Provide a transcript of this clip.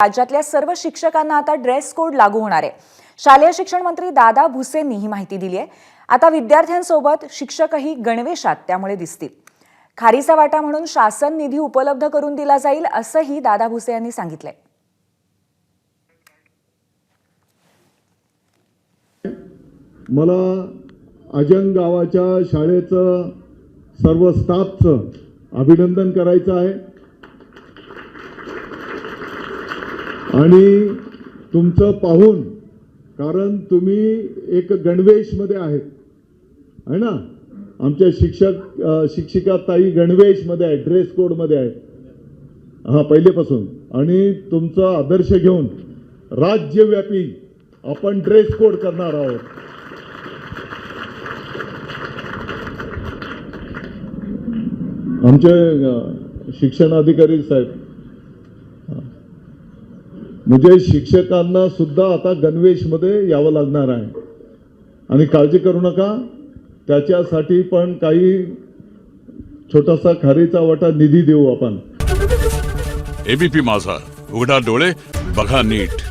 राज्यातल्या सर्व शिक्षकांना आता ड्रेस कोड लागू होणार आहे। शालेय शिक्षण मंत्री दादा भुसेंनी ही माहिती दिली आहे। आता विद्यार्थ्यांसोबत शिक्षकही गणवेशात त्यामुळे दिसतील। खारीचा वाटा म्हणून शासन निधी उपलब्ध करून दिला जाईल असंही दादा भुसे यांनी सांगितलंय। मला अजंग गावाच्या शाळेचं सर्व स्टाफचं अभिनंदन करायचं आहे आणि तुमचं पाहून, कारण तुम्ही एक गणवेशमध्ये आहेत है ना। आमच्या शिक्षिका ताई गणवेशमध्ये आहेत, ड्रेस कोडमध्ये आहेत हा पहिलेपासून, आणि तुमचा आदर्श घेऊन राज्यव्यापी आपण ड्रेस कोड करणार आहोत। आमचे शिक्षण अधिकारी साहेब, म्हणजे शिक्षकांना सुद्धा आता गणवेशमध्ये यावं लागणार आहे आणि काळजी करू नका, त्याच्यासाठी पण काही छोटासा खारीचा वाटा निधी देऊ आपण। एबीपी माझा, उघडा डोळे बघा नीट।